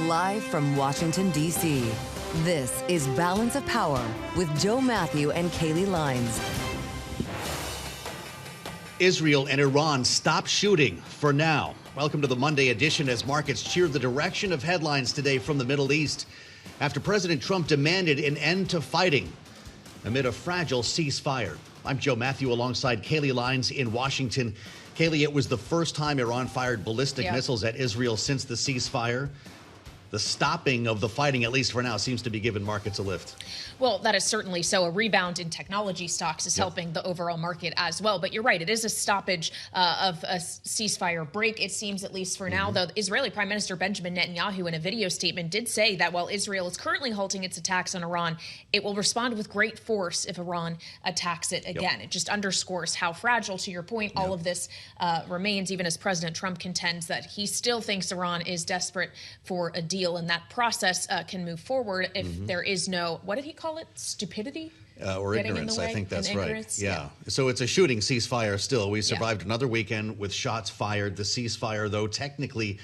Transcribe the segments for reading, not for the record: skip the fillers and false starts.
Live from Washington, D.C., this is Balance of Power with Joe Mathieu and Kailey Leinz. Israel and Iran stop shooting for now. Welcome to the Monday edition as markets cheer the direction of headlines today from the Middle East after President Trump demanded an end to fighting amid a fragile ceasefire. I'm Joe Mathieu alongside Kailey Leinz in Washington. Kailey, it was the first time Iran fired ballistic missiles at Israel since the ceasefire. The stopping of the fighting, at least for now, seems to be giving markets a lift. Well, that is certainly so. A rebound in technology stocks is helping the overall market as well. But you're right, it is a stoppage of a ceasefire break, it seems, at least for now. Though Israeli Prime Minister Benjamin Netanyahu, in a video statement, did say that while Israel is currently halting its attacks on Iran, it will respond with great force if Iran attacks it again. It just underscores how fragile, to your point, all of this remains, even as President Trump contends that he still thinks Iran is desperate for a deal. And that process can move forward if there is no, what did he call it? Stupidity? Or ignorance, I think that's right. Yeah. So it's a shooting ceasefire still. We survived another weekend with shots fired. The ceasefire, though, technically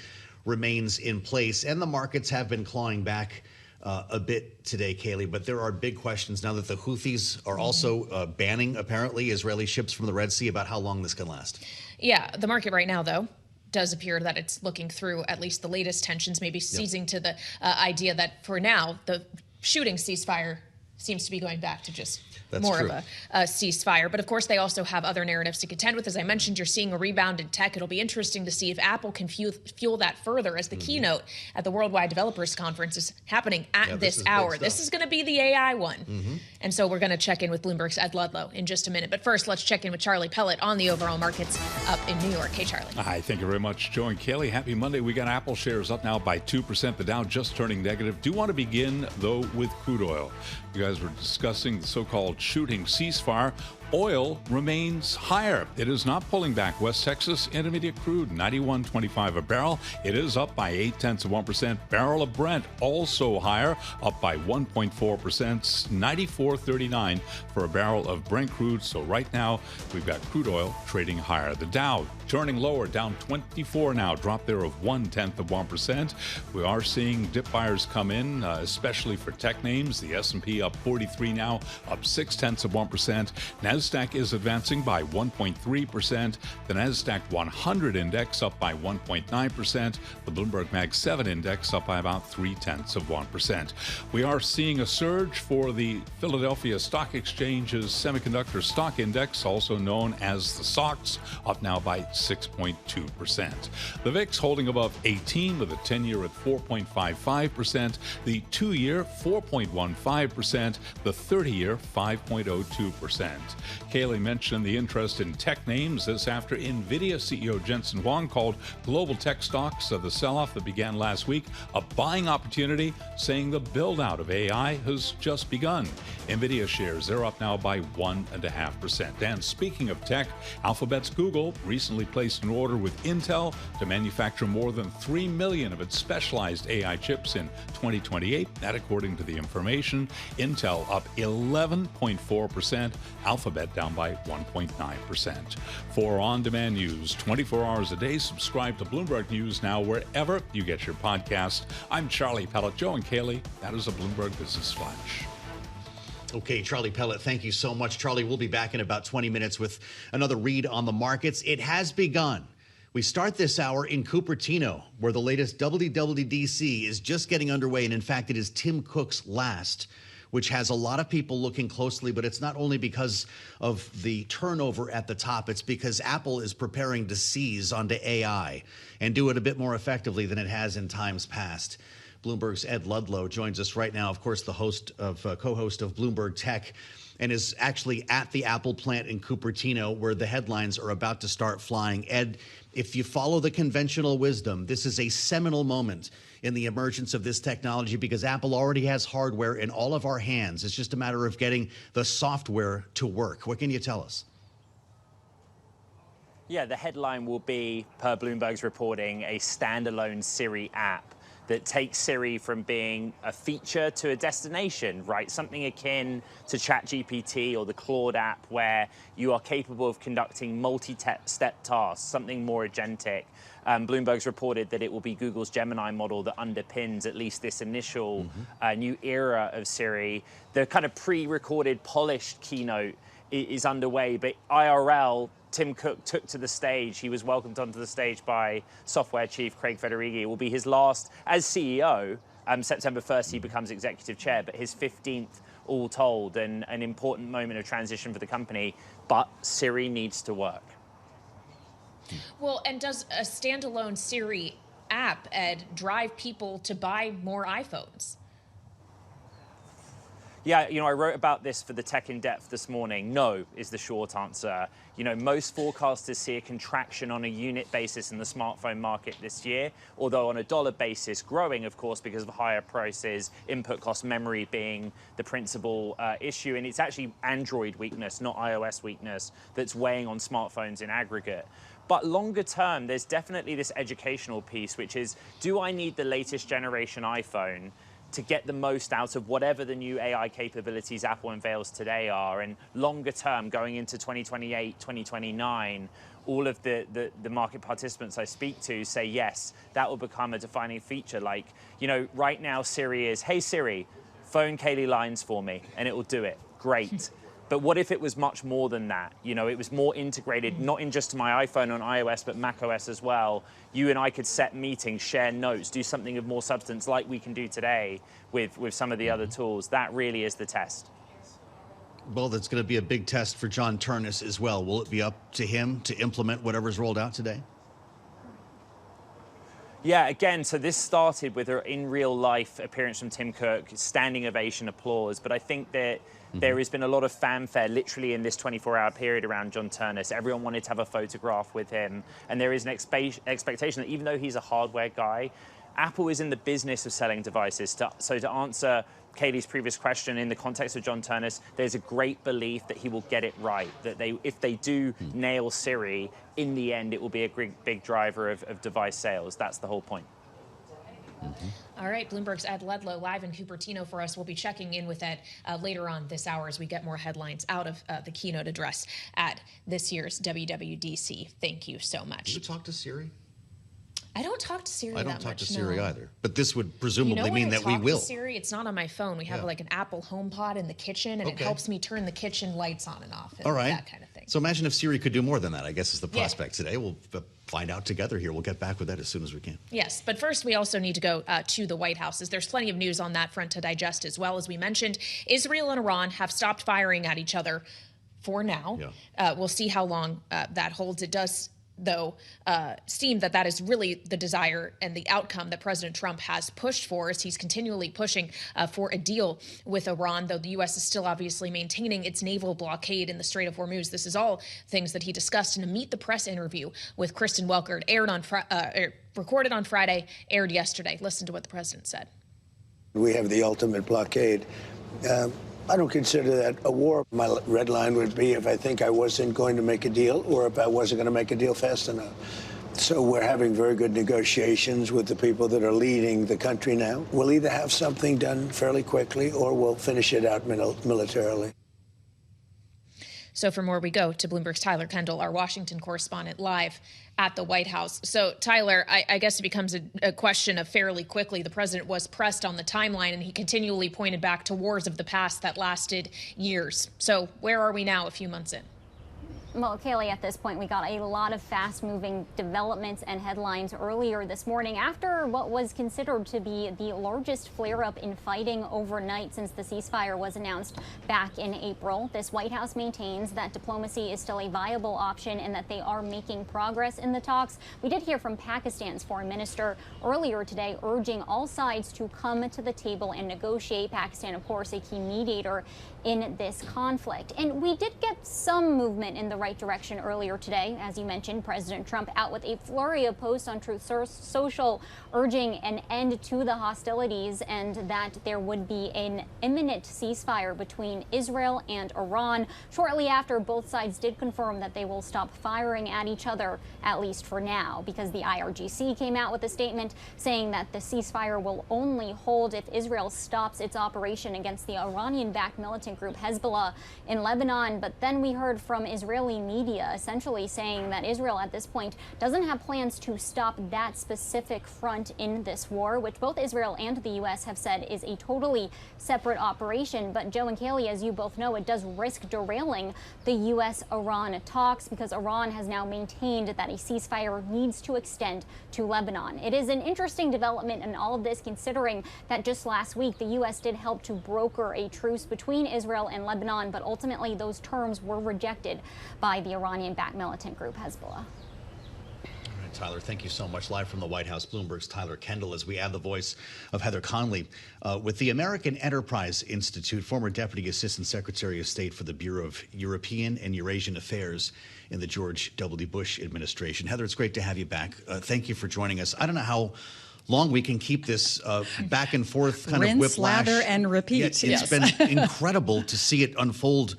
remains in place. And the markets have been clawing back a bit today, Kailey. But there are big questions now that the Houthis are also banning, apparently, Israeli ships from the Red Sea about how long this can last. Yeah. The market right now, though, does appear that it's looking through at least the latest tensions, maybe seizing to the idea that for now, the shooting ceasefire seems to be going back to just more of a ceasefire. But of course, they also have other narratives to contend with. As I mentioned, you're seeing a rebound in tech. It'll be interesting to see if Apple can fuel that further, as the keynote at the Worldwide Developers Conference is happening at this hour. This is going to be the AI one. And so we're going to check in with Bloomberg's Ed Ludlow in just a minute. But first, let's check in with Charlie Pellet on the overall markets up in New York. Hey, Charlie. Hi, thank you very much, Joe and Kailey. Happy Monday. We got Apple shares up now by 2%. The Dow just turning negative. Do want to begin, though, with crude oil. You guys were discussing the so-called shooting ceasefire. Oil remains higher. It is not pulling back. West Texas Intermediate crude, $91.25 a barrel. It is up by 0.8%. Barrel of Brent also higher, up by 1.4%. $94.39 for a barrel of Brent crude. So right now, we've got crude oil trading higher. The Dow turning lower, down 24 now, drop there of 0.1%. We are seeing dip buyers come in, especially for tech names. The S&P up 43 now, up 0.6%. NASDAQ is advancing by 1.3%. The NASDAQ 100 index up by 1.9%. The Bloomberg Mag 7 index up by about 0.3%. We are seeing a surge for the Philadelphia Stock Exchange's Semiconductor Stock Index, also known as the SOX, up now by 6.2%. The VIX holding above 18 with a 10-year at 4.55%. The 2-year 4.15%. The 30-year 5.02%. Kailey mentioned the interest in tech names. This after NVIDIA CEO Jensen Huang called global tech stocks the sell-off that began last week a buying opportunity, saying the build-out of AI has just begun. NVIDIA shares, they're up now by 1.5%. And speaking of tech, Alphabet's Google recently placed an order with Intel to manufacture more than 3 million of its specialized AI chips in 2028. That according to the information. Intel up 11.4%. Alphabet down by 1.9%. For on-demand news 24 hours a day, subscribe to Bloomberg News now wherever you get your podcast. I'm Charlie Pellet. Joe and Kailey, that is a Bloomberg Business Flash. Okay, Charlie Pellet, thank you so much. Charlie, we'll be back in about 20 minutes with another read on the markets. It has begun. We start this hour in Cupertino, where the latest WWDC is just getting underway. And in fact, it is Tim Cook's last, which has a lot of people looking closely. But it's not only because of the turnover at the top. It's because Apple is preparing to seize onto AI and do it a bit more effectively than it has in times past. Bloomberg's Ed Ludlow joins us right now, of course, the co-host of Bloomberg Tech, and is actually at the Apple plant in Cupertino, where the headlines are about to start flying. Ed, if you follow the conventional wisdom, this is a seminal moment in the emergence of this technology because Apple already has hardware in all of our hands. It's just a matter of getting the software to work. What can you tell us? Yeah, the headline will be, per Bloomberg's reporting, a standalone Siri app that takes Siri from being a feature to a destination, right? Something akin to ChatGPT or the Claude app, where you are capable of conducting multi-step tasks, something more agentic. Bloomberg's reported that it will be Google's Gemini model that underpins at least this initial new era of Siri. The kind of pre-recorded, polished keynote is underway, but IRL, Tim Cook took to the stage. He was welcomed onto the stage by software chief Craig Federighi. It will be his last as CEO. September 1st, he becomes executive chair, but his 15th all told, and an important moment of transition for the company. But Siri needs to work. Well, and does a standalone Siri app, Ed, drive people to buy more iPhones? Yeah, I wrote about this for the Tech in Depth this morning. No is the short answer. Most forecasters see a contraction on a unit basis in the smartphone market this year, although on a dollar basis growing, of course, because of higher prices, input cost, memory being the principal issue. And it's actually Android weakness, not iOS weakness, that's weighing on smartphones in aggregate. But longer term, there's definitely this educational piece, which is, do I need the latest generation iPhone to get the most out of whatever the new AI capabilities Apple unveils today are? And longer term, going into 2028, 2029, all of the market participants I speak to say, yes, that will become a defining feature. Like, right now Siri is, hey Siri, phone Kailey Leinz for me, and it will do it. Great. But what if it was much more than that? It was more integrated, not in just my iPhone on iOS, but macOS as well. You and I could set meetings, share notes, do something of more substance like we can do today with some of the other tools. That really is the test. Well, that's going to be a big test for John Turnus as well. Will it be up to him to implement whatever's rolled out today? Yeah, again, so this started with an in real life appearance from Tim Cook, standing ovation, applause. But I think that there has been a lot of fanfare literally in this 24-hour period around John Turnus. Everyone wanted to have a photograph with him. And there is an expectation that even though he's a hardware guy, Apple is in the business of selling devices. So to answer Kailey's previous question, in the context of John Turnus, there's a great belief that he will get it right, that if they do nail Siri, in the end, it will be a big driver of device sales. That's the whole point. All right, Bloomberg's Ed Ledlow live in Cupertino for us. We'll be checking in with Ed later on this hour as we get more headlines out of the keynote address at this year's WWDC. Thank you so much. Do you talk to Siri? I don't talk to Siri that much. I don't talk to Siri either. But this would presumably mean that we will. When I talk to Siri, it's not on my phone. We have like an Apple HomePod in the kitchen, and it helps me turn the kitchen lights on and off and that kind of thing. So imagine if Siri could do more than that, I guess, is the prospect today. We'll find out together here. We'll get back with that as soon as we can. Yes, but first we also need to go to the White House, as there's plenty of news on that front to digest as well. As we mentioned, Israel and Iran have stopped firing at each other for now. We'll see how long that holds. It does, though, seem that is really the desire and the outcome that President Trump has pushed for, as he's continually pushing for a deal with Iran, though the U.S. is still obviously maintaining its naval blockade in the Strait of Hormuz. This is all things that he discussed in a Meet the Press interview with Kristen Welker, recorded on Friday, aired yesterday. Listen to what the president said. We have the ultimate blockade. I don't consider that a war. My red line would be if I think I wasn't going to make a deal, or if I wasn't going to make a deal fast enough. So we're having very good negotiations with the people that are leading the country now. We'll either have something done fairly quickly, or we'll finish it out militarily. So for more, we go to Bloomberg's Tyler Kendall, our Washington correspondent, live at the White House. So, Tyler, I guess it becomes a question of fairly quickly. The president was pressed on the timeline, and he continually pointed back to wars of the past that lasted years. So where are we now a few months in? Well, Kailey, at this point, we got a lot of fast-moving developments and headlines earlier this morning after what was considered to be the largest flare-up in fighting overnight since the ceasefire was announced back in April. This White House maintains that diplomacy is still a viable option and that they are making progress in the talks. We did hear from Pakistan's foreign minister earlier today urging all sides to come to the table and negotiate. Pakistan, of course, a key mediator in this conflict. And we did get some movement in the right direction earlier today. As you mentioned, President Trump out with a flurry of posts on Truth Social urging an end to the hostilities and that there would be an imminent ceasefire between Israel and Iran. Shortly after, both sides did confirm that they will stop firing at each other, at least for now, because the IRGC came out with a statement saying that the ceasefire will only hold if Israel stops its operation against the Iranian-backed militant group Hezbollah in Lebanon. But then we heard from Israeli media essentially saying that Israel at this point doesn't have plans to stop that specific front in this war, which both Israel and the U.S. have said is a totally separate operation. But Joe and Kailey, as you both know, it does risk derailing the U.S.-Iran talks because Iran has now maintained that a ceasefire needs to extend to Lebanon. It is an interesting development in all of this, considering that just last week the U.S. did help to broker a truce between Israel and Lebanon, but ultimately those terms were rejected by the Iranian-backed militant group Hezbollah. Tyler, thank you so much. Live from the White House, Bloomberg's Tyler Kendall, as we add the voice of Heather Conley. With the American Enterprise Institute, former Deputy Assistant Secretary of State for the Bureau of European and Eurasian Affairs in the George W. Bush administration. Heather, it's great to have you back. Thank you for joining us. I don't know how long we can keep this back and forth kind of whiplash. Lather, and repeat. It's been incredible to see it unfold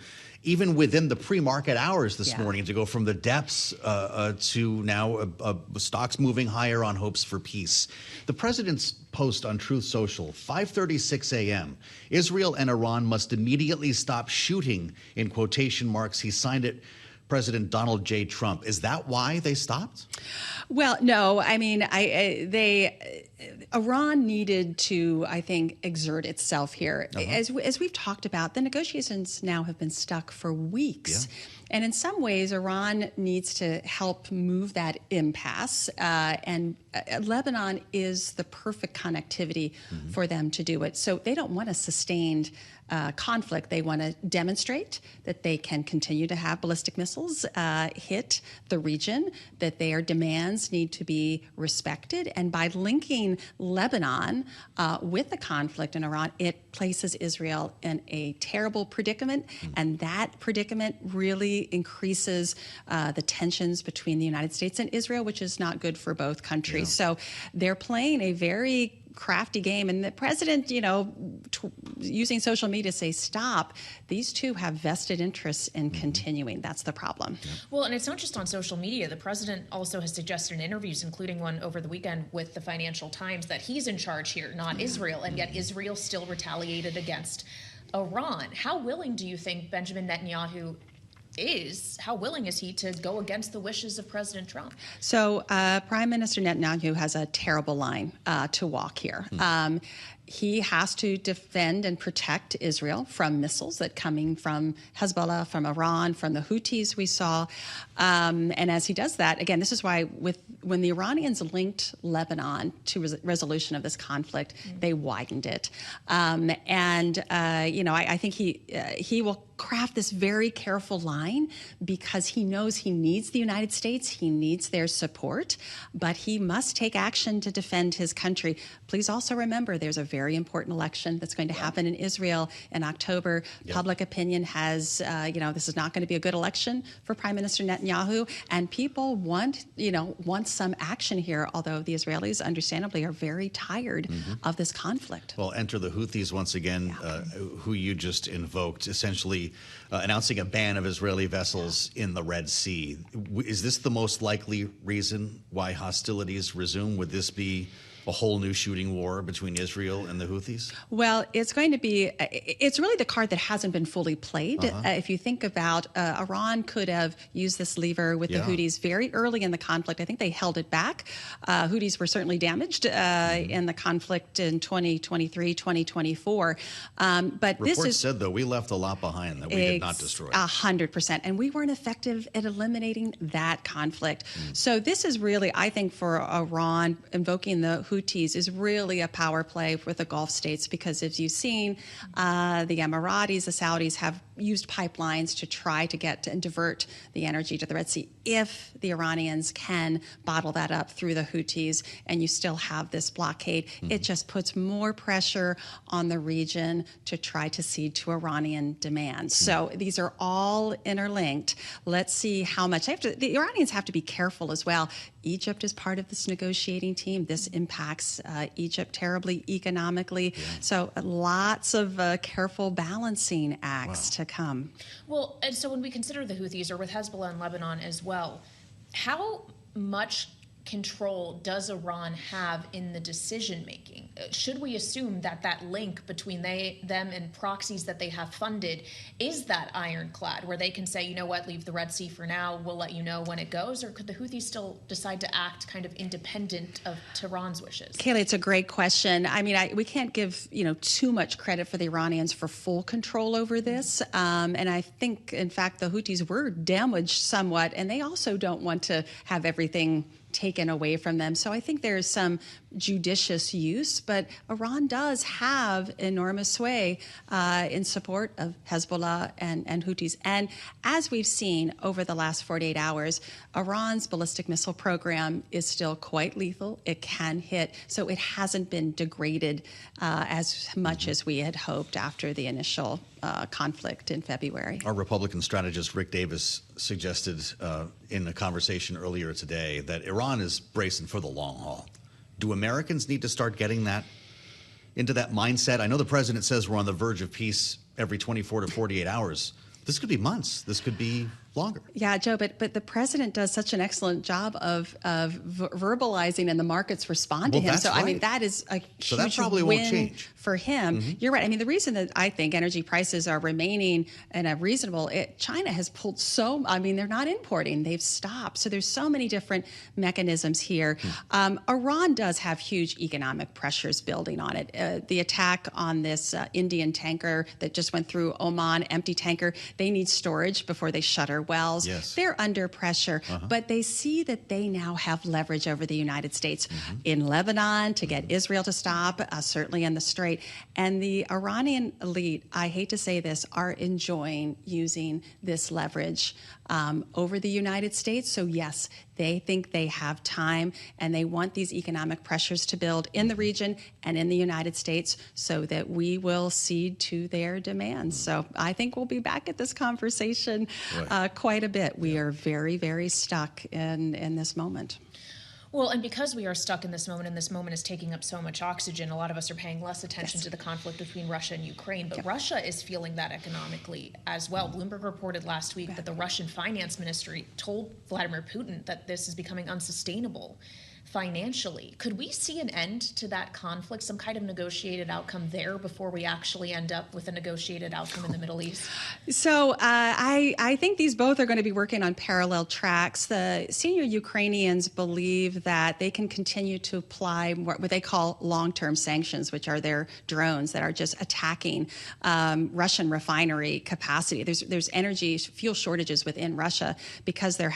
even within the pre-market hours this morning, to go from the depths to now stocks moving higher on hopes for peace. The president's post on Truth Social, 5:36 a.m. Israel and Iran must immediately stop shooting, in quotation marks. He signed it, President Donald J. Trump. Is that why they stopped? Well, no. I mean, Iran needed to, I think, exert itself here. As we've talked about, the negotiations now have been stuck for weeks. And in some ways, Iran needs to help move that impasse. And Lebanon is the perfect connectivity for them to do it. So they don't want a sustained conflict. They want to demonstrate that they can continue to have ballistic missiles hit the region, that their demands need to be respected. And by linking Lebanon with the conflict in Iran, it places Israel in a terrible predicament. And that predicament really increases the tensions between the United States and Israel, which is not good for both countries. So they're playing a very crafty game, and the president, using social media to say stop. These two have vested interests in continuing. That's the problem. Well, and it's not just on social media. The president also has suggested in interviews, including one over the weekend with the Financial Times, that he's in charge here, not Israel, and yet Israel still retaliated against Iran. How willing do you think Benjamin Netanyahu is? How willing is he to go against the wishes of President Trump? So Prime Minister Netanyahu has a terrible line to walk here. He has to defend and protect Israel from missiles that coming from Hezbollah, from Iran, from the Houthis we saw. And as he does that, again, this is why when the Iranians linked Lebanon to resolution of this conflict, they widened it. I think he will craft this very careful line because he knows he needs the United States, he needs their support, but he must take action to defend his country. Please also remember there's a very important election that's going to happen in Israel in October. Public opinion has, this is not going to be a good election for Prime Minister Netanyahu, and people want some action here, although the Israelis understandably are very tired of this conflict. Well, enter the Houthis once again, who you just invoked, essentially announcing a ban of Israeli vessels in the Red Sea. Is this the most likely reason why hostilities resume? Would this be a whole new shooting war between Israel and the Houthis? Well, it's really the card that hasn't been fully played. If you think about Iran could have used this lever with the Houthis very early in the conflict. I think they held it back. Houthis were certainly damaged in the conflict in 2023, 2024. But reports said, though, we left a lot behind that we did not destroy. 100%. And we weren't effective at eliminating that conflict. So this is really, I think, for Iran, invoking the Houthis Houthis is really a power play with the Gulf states because, as you've seen, the Emiratis, the Saudis have used pipelines to try to get and divert the energy to the Red Sea. If the Iranians can bottle that up through the Houthis and you still have this blockade, it just puts more pressure on the region to try to cede to Iranian demands. So these are all interlinked. Let's see how much. The Iranians have to be careful as well. Egypt is part of this negotiating team. This impacts Egypt terribly economically. So lots of careful balancing acts to come. Well, and so when we consider the Houthis, or with Hezbollah and Lebanon as well, how much control does Iran have in the decision making? Should we assume that that link between them and proxies that they have funded is that ironclad, where they can say, you know what, leave the Red Sea for now, we'll let you know when it goes? Or could the Houthis still decide to act kind of independent of Tehran's wishes? Kailey, it's a great question. I mean, we can't give too much credit for the Iranians for full control over this. And I think, in fact, the Houthis were damaged somewhat, and they also don't want to have everything taken away from them. So I think there's some judicious use, but Iran does have enormous sway in support of Hezbollah and Houthis. And as we've seen over the last 48 hours, Iran's ballistic missile program is still quite lethal. It can hit, so it hasn't been degraded as much as we had hoped after the initial conflict in February. Our Republican strategist Rick Davis suggested in a conversation earlier today that Iran is bracing for the long haul. Do Americans need to start getting that into that mindset? I know the president says we're on the verge of peace every 24 to 48 hours. This could be months. This could be longer. Yeah, Joe, but the president does such an excellent job of verbalizing, and the markets respond to him. So, right. I mean, that is a huge win for him. You're right. I mean, the reason that I think energy prices are remaining in a reasonable, China has pulled they're not importing. They've stopped. So there's so many different mechanisms here. Iran does have huge economic pressures building on it. The attack on this Indian tanker that just went through Oman, empty tanker, they need storage before they shutter wells. Yes. They're under pressure, but they see that they now have leverage over the United States in Lebanon to get Israel to stop, certainly in the Strait. And the Iranian elite, I hate to say this, are enjoying using this leverage over the United States. So yes, they think they have time, and they want these economic pressures to build in the region and in the United States so that we will cede to their demands. So I think we'll be back at this conversation quite a bit. We are very, very stuck in this moment. Well, and because we are stuck in this moment, and this moment is taking up so much oxygen, a lot of us are paying less attention to the conflict between Russia and Ukraine. But Russia is feeling that economically as well. Bloomberg reported last week that the Russian finance ministry told Vladimir Putin that this is becoming unsustainable financially. Could we see an end to that conflict, some kind of negotiated outcome there before we actually end up with a negotiated outcome in the Middle East? So I think these both are going to be working on parallel tracks. The senior Ukrainians believe that they can continue to apply what they call long-term sanctions, which are their drones that are just attacking Russian refinery capacity. There's energy, fuel shortages within Russia because they're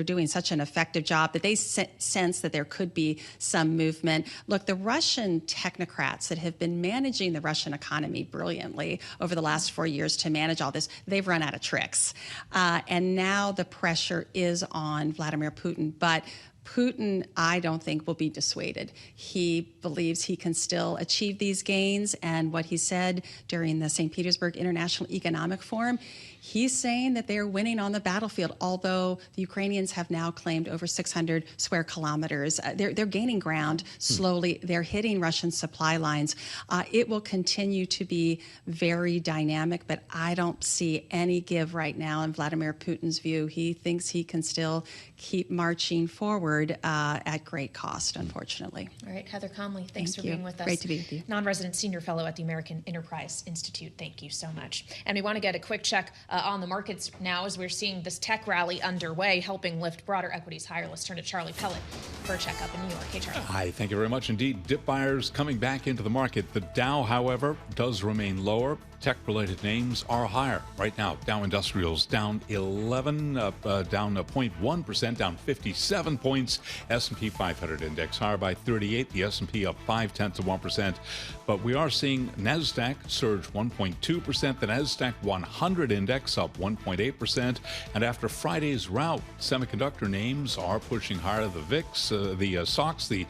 doing such an effective job that they sense that there could be some movement. Look, the Russian technocrats that have been managing the Russian economy brilliantly over the last 4 years to manage all this, they've run out of tricks. And now the pressure is on Vladimir Putin. But Putin, I don't think, will be dissuaded. He believes he can still achieve these gains. And what he said during the St. Petersburg International Economic Forum, he's saying that they're winning on the battlefield, although the Ukrainians have now claimed over 600 square kilometers. They're gaining ground slowly. They're hitting Russian supply lines. It will continue to be very dynamic, but I don't see any give right now in Vladimir Putin's view. He thinks he can still keep marching forward at great cost, unfortunately. All right, Heather Conley, thanks for being with us. Great to be with you. Non-resident senior fellow at the American Enterprise Institute. Thank you so much. And we want to get a quick check on the markets now as we're seeing this tech rally underway, helping lift broader equities higher. Let's turn to Charlie Pellet for a checkup in New York. Hey, Charlie. Hi, thank you very much indeed. Dip buyers coming back into the market. The Dow, however, does remain lower. Tech-related names are higher right now. Dow Industrials down 11, down 0.1%, down 57 points. S&P 500 index higher by 38. The S&P up 0.5%. But we are seeing NASDAQ surge 1.2%. The NASDAQ 100 index up 1.8%. And after Friday's rout, semiconductor names are pushing higher. The VIX, the SOX, the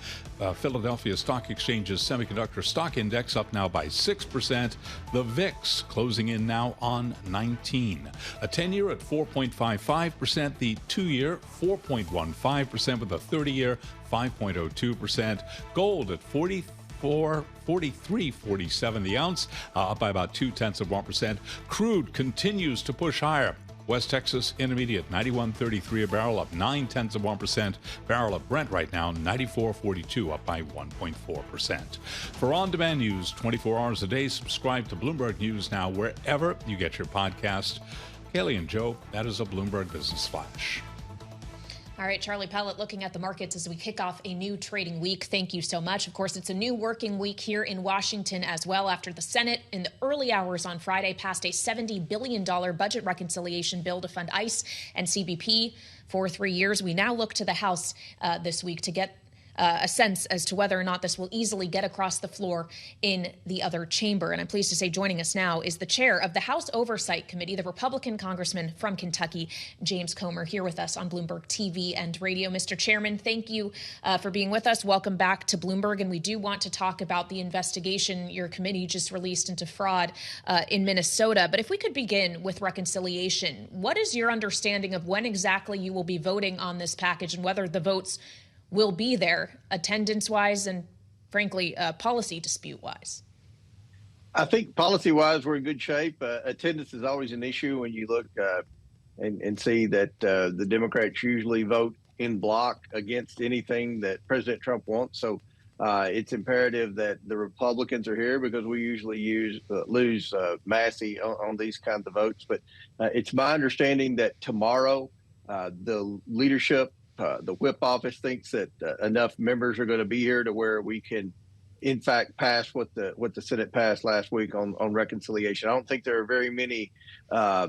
Philadelphia Stock Exchange's semiconductor stock index up now by 6%. The VIX closing in now on 19. A 10-year at 4.55%. The 2-year 4.15% with a 30-year 5.02%. Gold at 43.47 the ounce, up by about 0.2%. Crude continues to push higher. West Texas Intermediate 91.33 a barrel, up 0.9%. Barrel of Brent right now 94.42, up by 1.4%. For on-demand news 24 hours a day, subscribe to Bloomberg News Now wherever you get your podcast. Kailey and Joe, that is a Bloomberg Business Flash. All right, Charlie Pellet, looking at the markets as we kick off a new trading week. Thank you so much. Of course, it's a new working week here in Washington as well, after the Senate in the early hours on Friday passed a $70 billion budget reconciliation bill to fund ICE and CBP for 3 years. We now look to the House this week to get a sense as to whether or not this will easily get across the floor in the other chamber. And I'm pleased to say joining us now is the chair of the House Oversight Committee, the Republican Congressman from Kentucky, James Comer, here with us on Bloomberg TV and radio. Mr. Chairman, thank you for being with us. Welcome back to Bloomberg. And we do want to talk about the investigation your committee just released into fraud in Minnesota. But if we could begin with reconciliation, what is your understanding of when exactly you will be voting on this package and whether the votes will be there, attendance-wise and, frankly, policy dispute-wise? I think policy-wise, we're in good shape. Attendance is always an issue when you look and see that the Democrats usually vote in block against anything that President Trump wants. So it's imperative that the Republicans are here because we usually lose Massey on these kinds of votes. But it's my understanding that tomorrow the leadership, the whip office thinks that enough members are going to be here to where we can, in fact, pass what the Senate passed last week on reconciliation. I don't think there are very many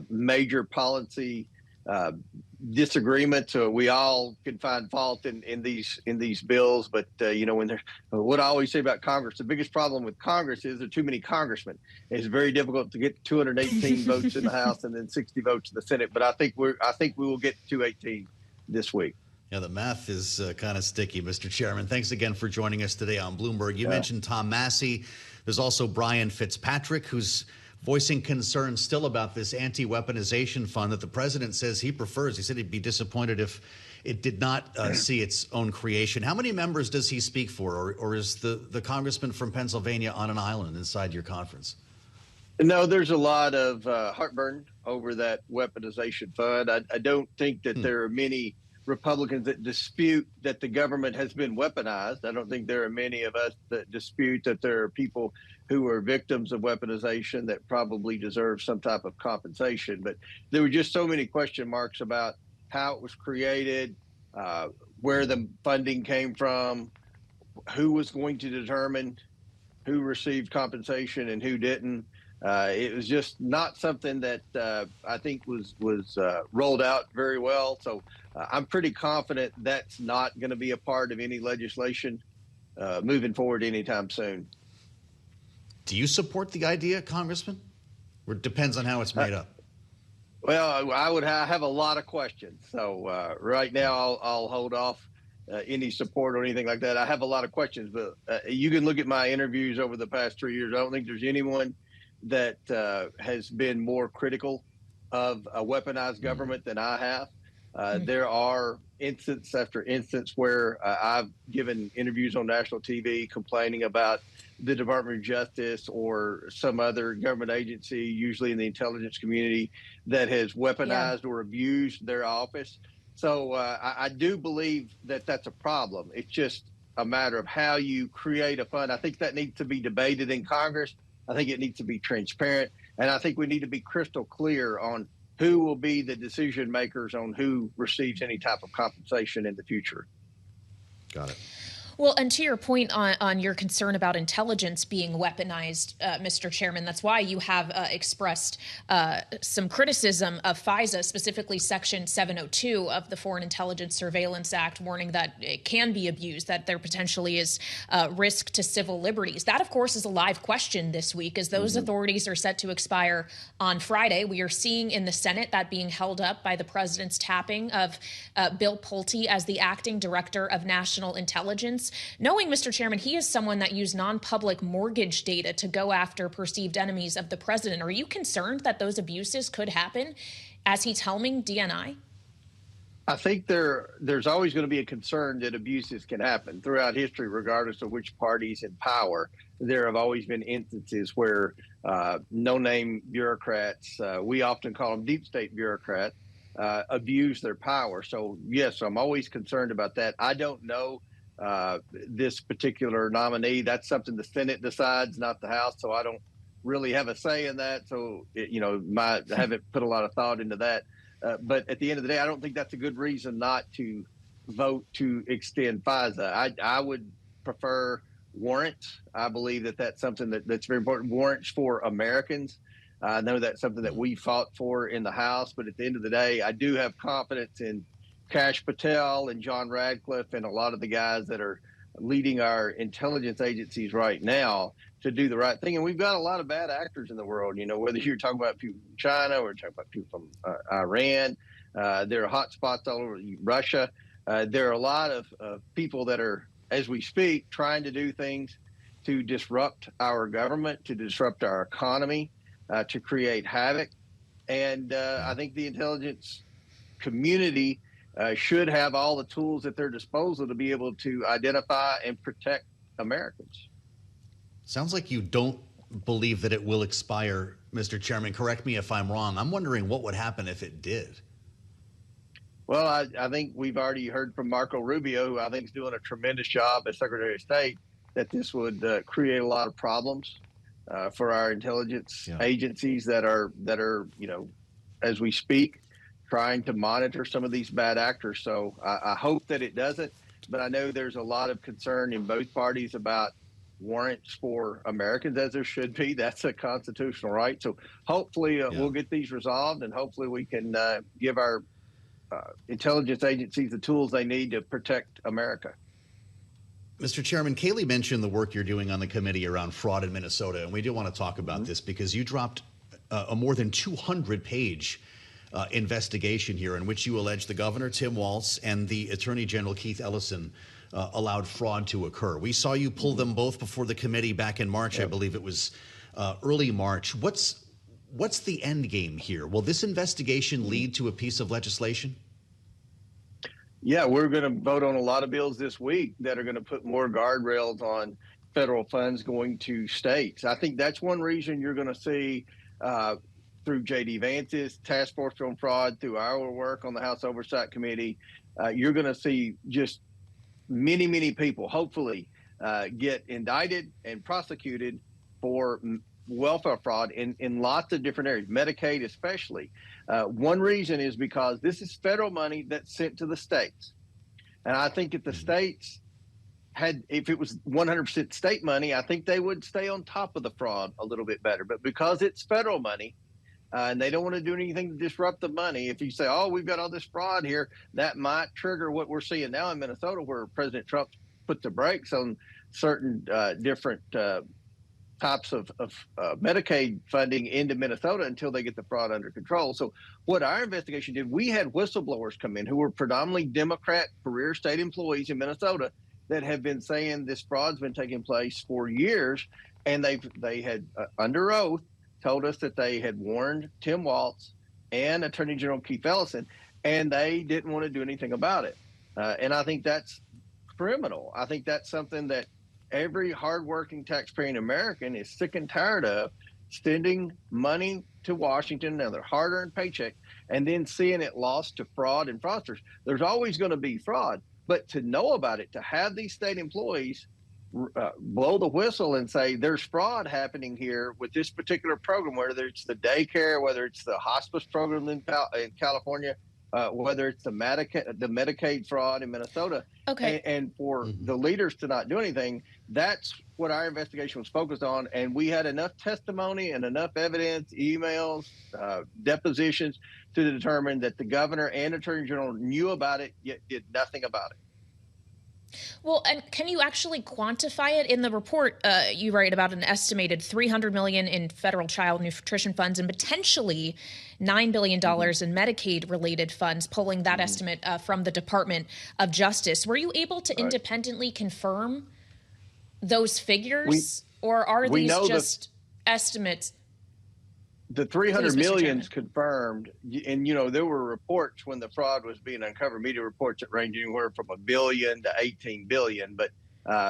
major policy disagreements. We all can find fault in these bills, but what I always say about Congress, the biggest problem with Congress is there are too many congressmen. It's very difficult to get 218 votes in the House and then 60 votes in the Senate. But I think we will get 218 this week. Yeah, the math is kind of sticky, Mr. Chairman. Thanks again for joining us today on Bloomberg. You mentioned Tom Massey. There's also Brian Fitzpatrick, who's voicing concern still about this anti-weaponization fund that the president says he prefers. He said he'd be disappointed if it did not see its own creation. How many members does he speak for, or is the congressman from Pennsylvania on an island inside your conference? No, there's a lot of heartburn over that weaponization fund. I don't think that there are many Republicans that dispute that the government has been weaponized. I don't think there are many of us that dispute that there are people who are victims of weaponization that probably deserve some type of compensation. But there were just so many question marks about how it was created, where the funding came from, who was going to determine who received compensation and who didn't. It was just not something that I think was rolled out very well. So I'm pretty confident that's not going to be a part of any legislation moving forward anytime soon. Do you support the idea, Congressman? Or it depends on how it's made up? Well, I have a lot of questions. So right now I'll hold off any support or anything like that. I have a lot of questions, but you can look at my interviews over the past 3 years. I don't think there's anyone that has been more critical of a weaponized government than I have. There are instance after instance where I've given interviews on national TV complaining about the Department of Justice or some other government agency, usually in the intelligence community, that has weaponized or abused their office. So I do believe that that's a problem. It's just a matter of how you create a fund. I think that needs to be debated in Congress. I think it needs to be transparent. And I think we need to be crystal clear on who will be the decision makers on who receives any type of compensation in the future. Got it. Well, and to your point on your concern about intelligence being weaponized, Mr. Chairman, that's why you have expressed some criticism of FISA, specifically Section 702 of the Foreign Intelligence Surveillance Act, warning that it can be abused, that there potentially is risk to civil liberties. That, of course, is a live question this week as those authorities are set to expire on Friday. We are seeing in the Senate that being held up by the president's tapping of Bill Pulte as the acting director of national intelligence. Knowing, Mr. Chairman, he is someone that used non-public mortgage data to go after perceived enemies of the president. Are you concerned that those abuses could happen as he's helming DNI? I think there's always going to be a concern that abuses can happen throughout history, regardless of which party's in power. There have always been instances where no-name bureaucrats, we often call them deep state bureaucrats, abuse their power. So, yes, I'm always concerned about that. I don't know this particular nominee. That's something the Senate decides, not the House. So I don't really have a say in that. So, I haven't put a lot of thought into that. But at the end of the day, I don't think that's a good reason not to vote to extend FISA. I would prefer warrants. I believe that that's something that's very important. Warrants for Americans. I know that's something that we fought for in the House, but at the end of the day, I do have confidence in Kash Patel and John Radcliffe and a lot of the guys that are leading our intelligence agencies right now to do the right thing. And we've got a lot of bad actors in the world, whether you're talking about people from China or talking about people from Iran. There are hot spots all over Russia. There are a lot of people that are, as we speak, trying to do things to disrupt our government, to disrupt our economy, to create havoc. And I think the intelligence community should have all the tools at their disposal to be able to identify and protect Americans. Sounds like you don't believe that it will expire, Mr. Chairman. Correct me if I'm wrong. I'm wondering what would happen if it did. Well, I think we've already heard from Marco Rubio, who I think is doing a tremendous job as Secretary of State, that this would create a lot of problems for our intelligence agencies that are, as we speak, trying to monitor some of these bad actors. So I hope that it doesn't, but I know there's a lot of concern in both parties about warrants for Americans, as there should be. That's a constitutional right. So hopefully we'll get these resolved, and hopefully we can give our intelligence agencies the tools they need to protect America. Mr. Chairman, Kailey mentioned the work you're doing on the committee around fraud in Minnesota, and we do want to talk about this because you dropped a more than 200-page investigation here in which you allege the governor, Tim Walz, and the Attorney General, Keith Ellison, allowed fraud to occur. We saw you pull them both before the committee back in March. I believe it was early March. What's the end game here? Will this investigation lead to a piece of legislation? Yeah, we're going to vote on a lot of bills this week that are going to put more guardrails on federal funds going to states. I think that's one reason you're going to see through J.D. Vance's task force on fraud, through our work on the House Oversight Committee, you're going to see just many, many people, hopefully, get indicted and prosecuted for welfare fraud in lots of different areas, Medicaid especially. One reason is because this is federal money that's sent to the states. And I think if the states if it was 100% state money, I think they would stay on top of the fraud a little bit better. But because it's federal money, and they don't want to do anything to disrupt the money, if you say, oh, we've got all this fraud here, that might trigger what we're seeing now in Minnesota, where President Trump put the brakes on certain different types of Medicaid funding into Minnesota until they get the fraud under control. So what our investigation did, we had whistleblowers come in who were predominantly Democrat career state employees in Minnesota that have been saying this fraud's been taking place for years, and they had under oath told us that they had warned Tim Walz and Attorney General Keith Ellison, and they didn't want to do anything about it. And I think that's criminal. I think that's something that every hardworking taxpaying American is sick and tired of, sending money to Washington and their hard-earned paycheck, and then seeing it lost to fraud and fraudsters. There's always going to be fraud, but to know about it, to have these state employees blow the whistle and say there's fraud happening here with this particular program, whether it's the daycare, whether it's the hospice program in California, whether it's the Medicaid fraud in Minnesota. Okay. And for the leaders to not do anything, that's what our investigation was focused on. And we had enough testimony and enough evidence, emails, depositions to determine that the governor and attorney general knew about it, yet did nothing about it. Well, and can you actually quantify it? In the report, you write about an estimated $300 million in federal child nutrition funds and potentially $9 billion in Medicaid-related funds, pulling that estimate from the Department of Justice. Were you able to independently confirm those figures, or are these just estimates? The 300 million is confirmed, and there were reports when the fraud was being uncovered, media reports that range anywhere from $1 billion to $18 billion. But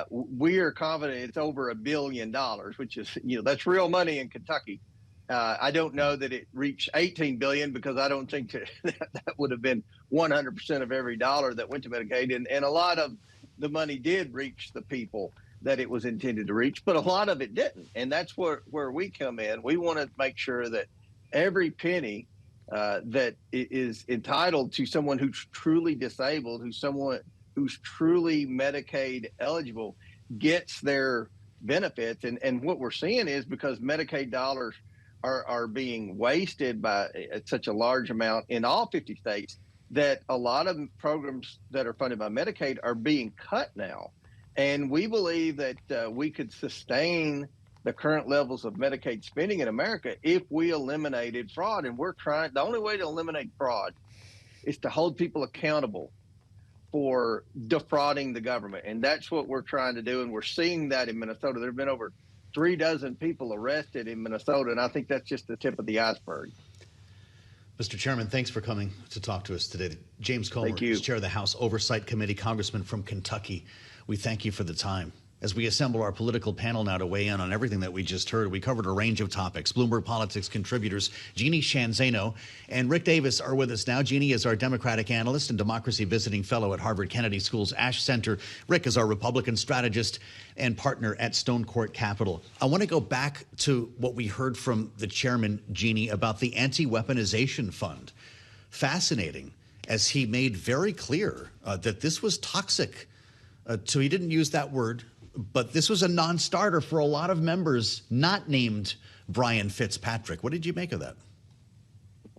we are confident it's over $1 billion, which is that's real money in Kentucky. I don't know that it reached 18 billion because I don't think that would have been 100% of every dollar that went to Medicaid, and a lot of the money did reach the people that it was intended to reach, but a lot of it didn't. And that's where we come in. We want to make sure that every penny that is entitled to someone who's truly disabled, who's truly Medicaid eligible, gets their benefits. And what we're seeing is because Medicaid dollars are being wasted by such a large amount in all 50 states, that a lot of programs that are funded by Medicaid are being cut now. And we believe that we could sustain the current levels of Medicaid spending in America if we eliminated fraud. And the only way to eliminate fraud is to hold people accountable for defrauding the government. And that's what we're trying to do. And we're seeing that in Minnesota. There have been over 36 people arrested in Minnesota. And I think that's just the tip of the iceberg. Mr. Chairman, thanks for coming to talk to us today. James Comer is chair of the House Oversight Committee, Congressman from Kentucky. We thank you for the time. As we assemble our political panel now to weigh in on everything that we just heard, we covered a range of topics. Bloomberg Politics contributors Jeanne Zaino and Rick Davis are with us now. Jeanne is our Democratic analyst and democracy visiting fellow at Harvard Kennedy School's Ash Center. Rick is our Republican strategist and partner at Stonecourt Capital. I want to go back to what we heard from the chairman, Jeanne, about the anti-weaponization fund. Fascinating, as he made very clear that this was toxic. So he didn't use that word, but this was a non-starter for a lot of members not named Brian Fitzpatrick. What did you make of that?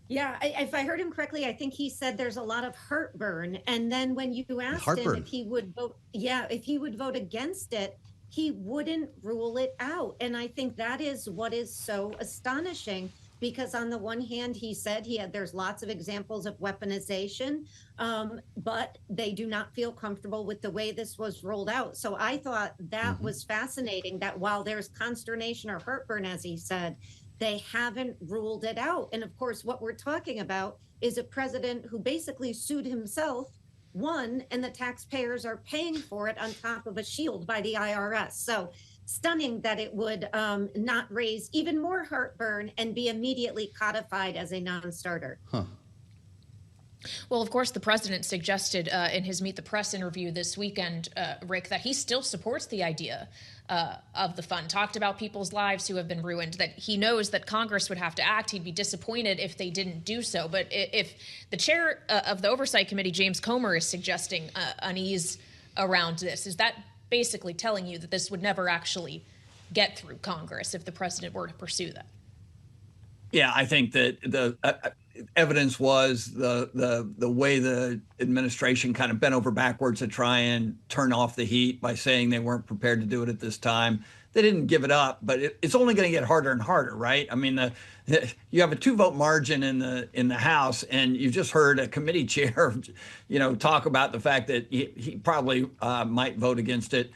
Yeah, if I heard him correctly, I think he said there's a lot of heartburn. And then when you asked him if he would vote, if he would vote against it, he wouldn't rule it out. And I think that is what is so astonishing. Because on the one hand, he said there's lots of examples of weaponization, but they do not feel comfortable with the way this was rolled out. So I thought that was fascinating, that while there's consternation or heartburn, as he said, they haven't ruled it out. And of course, what we're talking about is a president who basically sued himself, won, and the taxpayers are paying for it on top of a shield by the IRS. So stunning that it would not raise even more heartburn and be immediately codified as a non-starter. Well, of course, the president suggested in his Meet the Press interview this weekend, Rick, that he still supports the idea of the fund, talked about people's lives who have been ruined, that he knows that Congress would have to act. He'd be disappointed if they didn't do so. But if the chair of the Oversight Committee, James Comer, is suggesting unease around this, is that basically telling you that this would never actually get through Congress if the president were to pursue that? Yeah, I think that the evidence was the way the administration kind of bent over backwards to try and turn off the heat by saying they weren't prepared to do it at this time. They didn't give it up, but it's only going to get harder and harder, right? I mean, you have a 2-vote margin in the House, and you just heard a committee chair, talk about the fact that he probably might vote against it.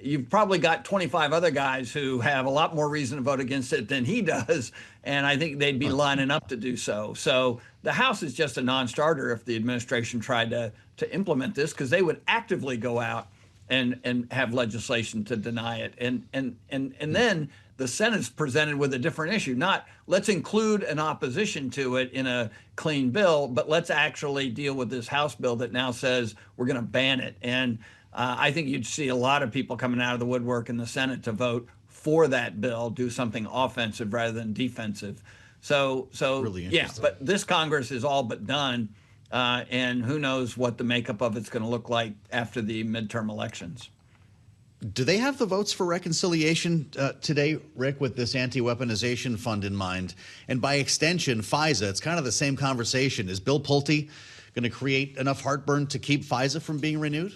You've probably got 25 other guys who have a lot more reason to vote against it than he does, and I think they'd be lining up to do so. So the House is just a non-starter if the administration tried to implement this, because they would actively go out and have legislation to deny it. And then the Senate's presented with a different issue. Not let's include an opposition to it in a clean bill, but let's actually deal with this House bill that now says we're going to ban it. And I think you'd see a lot of people coming out of the woodwork in the Senate to vote for that bill, do something offensive rather than defensive. So really, yeah, but this Congress is all but done. and who knows what the makeup of it's going to look like after the midterm elections. Do they have the votes for reconciliation today, Rick, with this anti-weaponization fund in mind? And by extension, FISA, it's kind of the same conversation. Is Bill Pulte going to create enough heartburn to keep FISA from being renewed?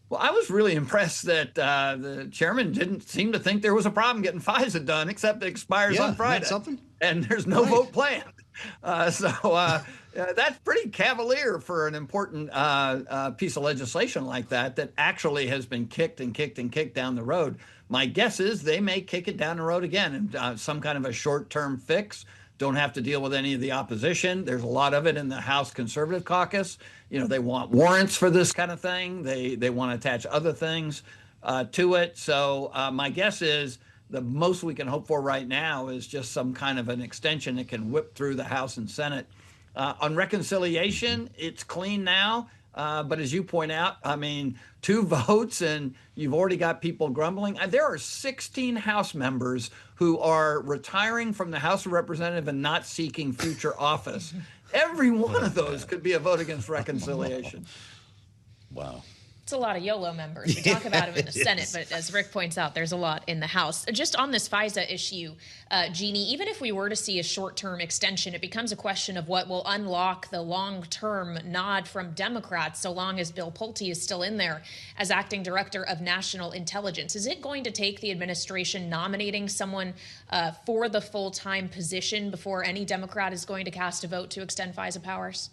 Well, I was really impressed that the chairman didn't seem to think there was a problem getting FISA done, except it expires on Friday. Something? And there's no vote planned. That's pretty cavalier for an important piece of legislation like that actually has been kicked and kicked and kicked down the road. My guess is they may kick it down the road again, and some kind of a short-term fix. Don't have to deal with any of the opposition. There's a lot of it in the House Conservative Caucus. You know, they want warrants for this kind of thing. They want to attach other things to it. So my guess is the most we can hope for right now is just some kind of an extension that can whip through the House and Senate. On reconciliation, it's clean now. But as you point out, I mean, 2 votes and you've already got people grumbling. There are 16 House members who are retiring from the House of Representatives and not seeking future office. Every one of those could be a vote against reconciliation. Wow. It's a lot of YOLO members. We talk about them in the Senate, but as Rick points out, there's a lot in the House. Just on this FISA issue, Jeanne, even if we were to see a short-term extension, it becomes a question of what will unlock the long-term nod from Democrats so long as Bill Pulte is still in there as acting director of national intelligence. Is it going to take the administration nominating someone for the full-time position before any Democrat is going to cast a vote to extend FISA powers?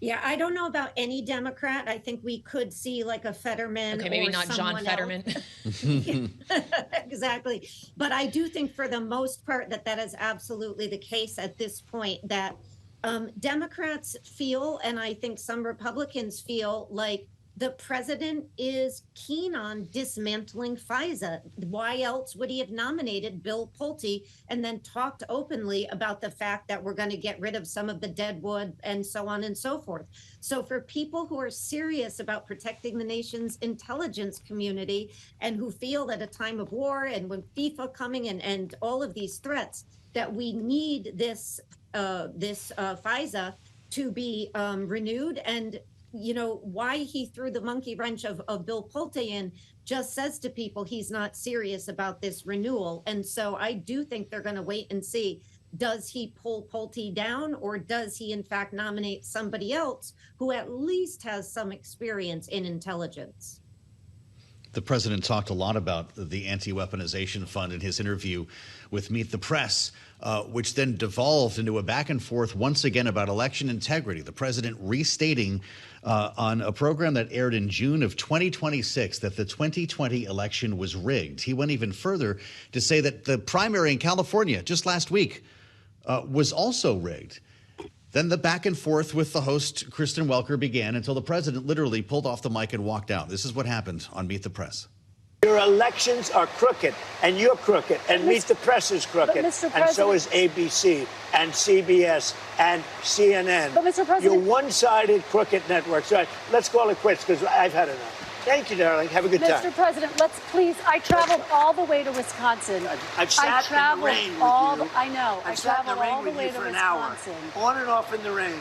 Yeah, I don't know about any Democrat. I think we could see like a Fetterman. Okay, maybe or not John Fetterman. Exactly. But I do think for the most part that is absolutely the case at this point, that Democrats feel, and I think some Republicans feel, like the president is keen on dismantling FISA. Why else would he have nominated Bill Pulte and then talked openly about the fact that we're going to get rid of some of the dead wood and so on and so forth? So for people who are serious about protecting the nation's intelligence community and who feel at a time of war and when FIFA coming and all of these threats, that we need this FISA to be renewed, and you know, why he threw the monkey wrench of Bill Pulte in just says to people he's not serious about this renewal. And so I do think they're going to wait and see, does he pull Pulte down, or does he in fact nominate somebody else who at least has some experience in intelligence? The president talked a lot about the anti-weaponization fund in his interview with Meet the Press, which then devolved into a back and forth once again about election integrity. The president restating on a program that aired in June of 2026 that the 2020 election was rigged. He went even further to say that the primary in California just last week was also rigged. Then the back and forth with the host, Kristen Welker, began until the president literally pulled off the mic and walked out. This is what happened on Meet the Press. Your elections are crooked, and you're crooked, and Meet the Press is crooked, and so is ABC, and CBS, and CNN. But Mr. President, you're one-sided crooked networks. All right, let's call it quits, because I've had enough. Thank you, darling. Have a good time. Mr. President, let's please. I traveled all the way to Wisconsin. I've sat in the rain with you. I know. I've sat in the rain with you for an hour, on and off in the rain,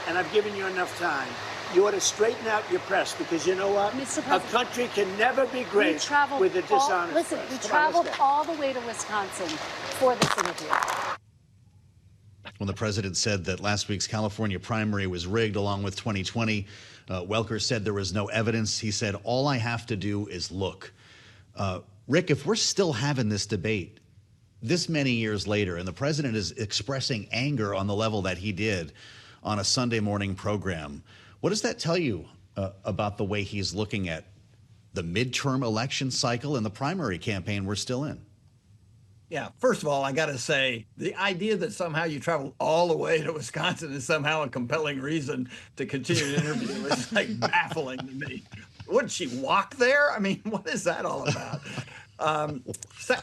and I've given you enough time. You ought to straighten out your press, because you know what? A country can never be great with a dishonest press. Listen, we traveled all the way to Wisconsin for this interview. When the president said that last week's California primary was rigged along with 2020, Welker said there was no evidence. He said, all I have to do is look. Rick, if we're still having this debate this many years later, and the president is expressing anger on the level that he did on a Sunday morning program, what does that tell you about the way he's looking at the midterm election cycle and the primary campaign we're still in? Yeah, first of all, I got to say, the idea that somehow you traveled all the way to Wisconsin is somehow a compelling reason to continue an interview is like baffling to me. Wouldn't she walk there? I mean, what is that all about?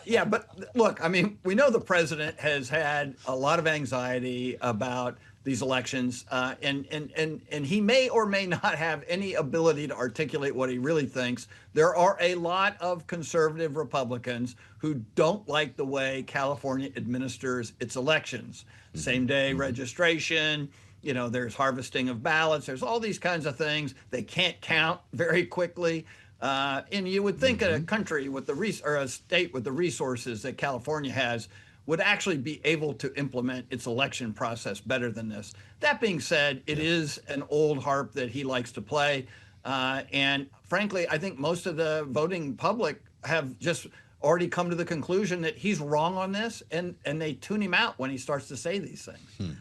Yeah, but look, I mean, we know the president has had a lot of anxiety about these elections, and he may or may not have any ability to articulate what he really thinks. There are a lot of conservative Republicans who don't like the way California administers its elections. Same-day registration, there's harvesting of ballots. There's all these kinds of things. They can't count very quickly. And you would think a country with a state with the resources that California has would actually be able to implement its election process better than this. That being said, it is an old harp that he likes to play. And frankly, I think most of the voting public have just already come to the conclusion that he's wrong on this, and they tune him out when he starts to say these things.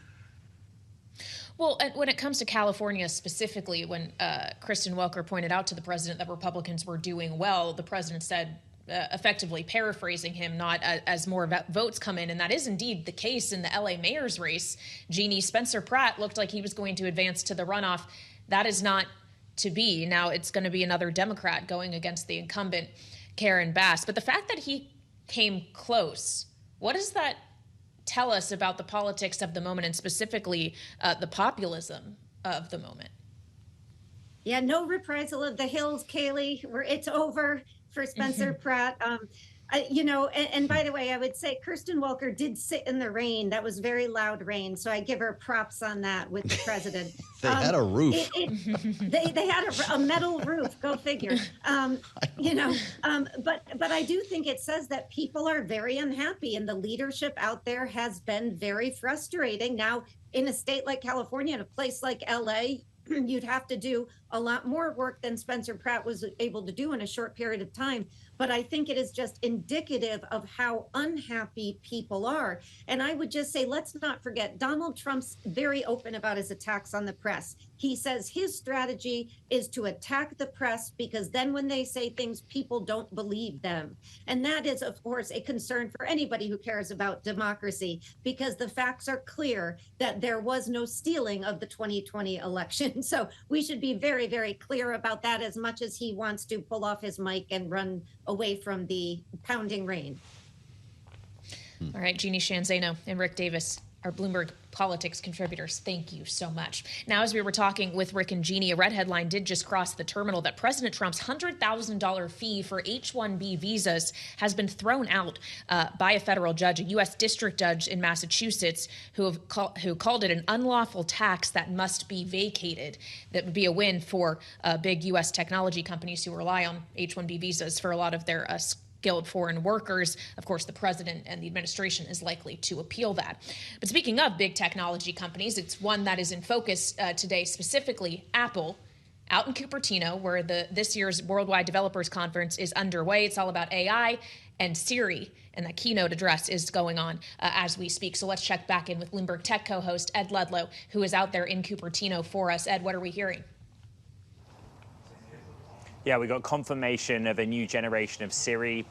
Well, when it comes to California specifically, when Kristen Welker pointed out to the president that Republicans were doing well, the president said, effectively paraphrasing him, not as more votes come in. And that is indeed the case in the LA mayor's race. Jeanne, Spencer Pratt looked like he was going to advance to the runoff. That is not to be. Now it's going to be another Democrat going against the incumbent, Karen Bass. But the fact that he came close, what does that tell us about the politics of the moment, and specifically the populism of the moment? Yeah, no reprisal of the hills, Kailey. It's over for Spencer Pratt. And by the way, I would say Kristen Welker did sit in the rain. That was very loud rain. So I give her props on that with the president. They had a roof. They had a metal roof. Go figure. But I do think it says that people are very unhappy, and the leadership out there has been very frustrating. Now, in a state like California, in a place like LA, you'd have to do a lot more work than Spencer Pratt was able to do in a short period of time. But I think it is just indicative of how unhappy people are. And I would just say, let's not forget, Donald Trump's very open about his attacks on the press. He says his strategy is to attack the press because then when they say things, people don't believe them. And that is, of course, a concern for anybody who cares about democracy, because the facts are clear that there was no stealing of the 2020 election. So we should be very, very clear about that, as much as he wants to pull off his mic and run away from the pounding rain. All right, Jeanne, Zaino, and Rick Davis, our Bloomberg politics contributors, thank you so much. Now, as we were talking with Rick and Jeanne, a red headline did just cross the terminal that President Trump's $100,000 fee for H-1B visas has been thrown out by a federal judge, a U.S. district judge in Massachusetts, who called it an unlawful tax that must be vacated. That would be a win for big U.S. technology companies who rely on H-1B visas for a lot of their skilled foreign workers. Of course, the president and the administration is likely to appeal that. But speaking of big technology companies, it's one that is in focus today, specifically Apple, out in Cupertino, where this year's Worldwide Developers Conference is underway. It's all about AI and Siri, and that keynote address is going on as we speak. So let's check back in with Bloomberg Tech co-host Ed Ludlow, who is out there in Cupertino for us. Ed, what are we hearing? Yeah, we got confirmation of a new generation of Siri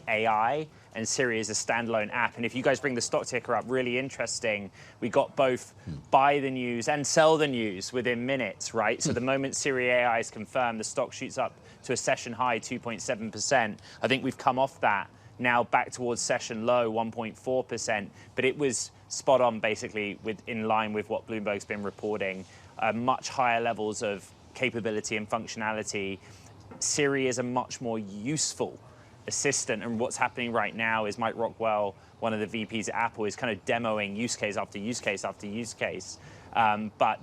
AI, and Siri is a standalone app. And if you guys bring the stock ticker up, really interesting. We got both buy the news and sell the news within minutes, right? So the moment Siri AI is confirmed, the stock shoots up to a session high, 2.7%. I think we've come off that now back towards session low, 1.4%. But it was spot on, basically, in line with what Bloomberg's been reporting. Much higher levels of capability and functionality. Siri is a much more useful assistant, and what's happening right now is Mike Rockwell, one of the VPs at Apple, is kind of demoing use case after use case after use case. But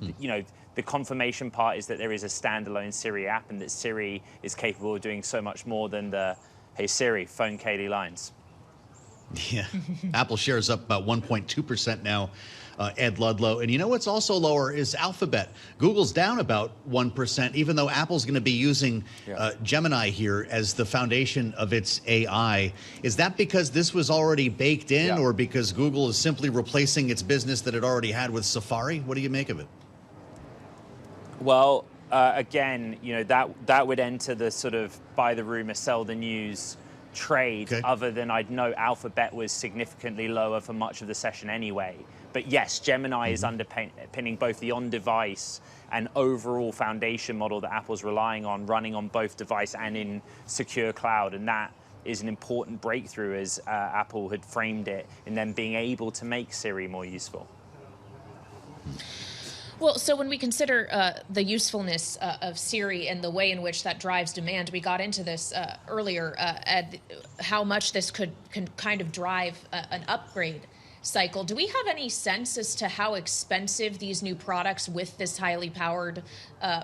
the confirmation part is that there is a standalone Siri app, and that Siri is capable of doing so much more than the "Hey Siri, phone Kailey" lines. Yeah, Apple shares up about 1.2% now. Ed Ludlow. And you know what's also lower is Alphabet. Google's down about 1%, even though Apple's going to be using Gemini here as the foundation of its AI. Is that because this was already baked in, or because Google is simply replacing its business that it already had with Safari? What do you make of it? Well, again, that would enter the sort of buy the rumor, sell the news trade. Okay. Other than I'd note Alphabet was significantly lower for much of the session anyway. But yes, Gemini is underpinning both the on-device and overall foundation model that Apple's relying on, running on both device and in secure cloud. And that is an important breakthrough, as Apple had framed it, in them being able to make Siri more useful. Well, so when we consider the usefulness of Siri and the way in which that drives demand, we got into this earlier, Ed, how much this can kind of drive an upgrade cycle. Do we have any sense as to how expensive these new products with this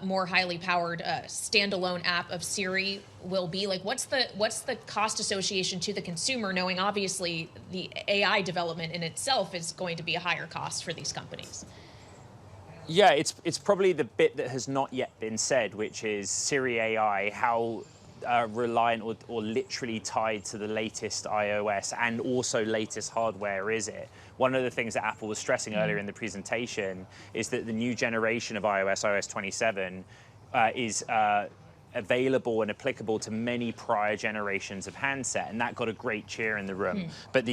more highly powered standalone app of Siri will be? Like, what's the cost association to the consumer, knowing obviously the AI development in itself is going to be a higher cost for these companies? Yeah, it's probably the bit that has not yet been said, which is Siri AI, how reliant or literally tied to the latest iOS and also latest hardware is it? One of the things that Apple was stressing earlier in the presentation is that the new generation of iOS 27, is available and applicable to many prior generations of handset, and that got a great cheer in the room. But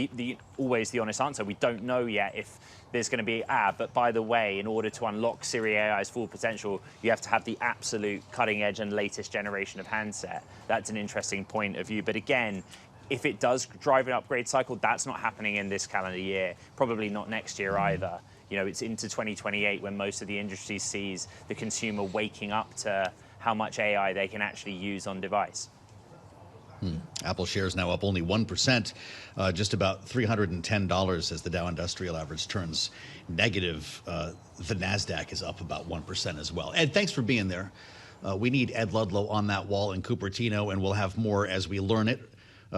always the honest answer, we don't know yet if there's going to be but by the way, in order to unlock Siri AI's full potential, you have to have the absolute cutting edge and latest generation of handset. That's an interesting point of view. But again, if it does drive an upgrade cycle, that's not happening in this calendar year, probably not next year either. You know, it's into 2028 when most of the industry sees the consumer waking up to how much AI they can actually use on device. Apple shares now up only 1%, just about $310 as the Dow Industrial Average turns negative. The NASDAQ is up about 1% as well. Ed, thanks for being there. We need Ed Ludlow on that wall in Cupertino, and we'll have more as we learn it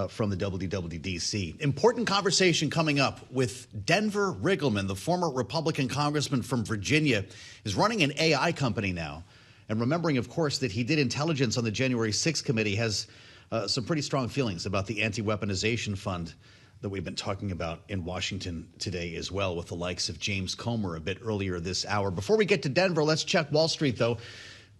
from the WWDC. Important conversation coming up with Denver Riggleman, the former Republican congressman from Virginia, is running an AI company now. And remembering, of course, that he did intelligence on the January 6th committee, has some pretty strong feelings about the anti-weaponization fund that we've been talking about in Washington today as well, with the likes of James Comer a bit earlier this hour. Before we get to Denver, let's check Wall Street, though.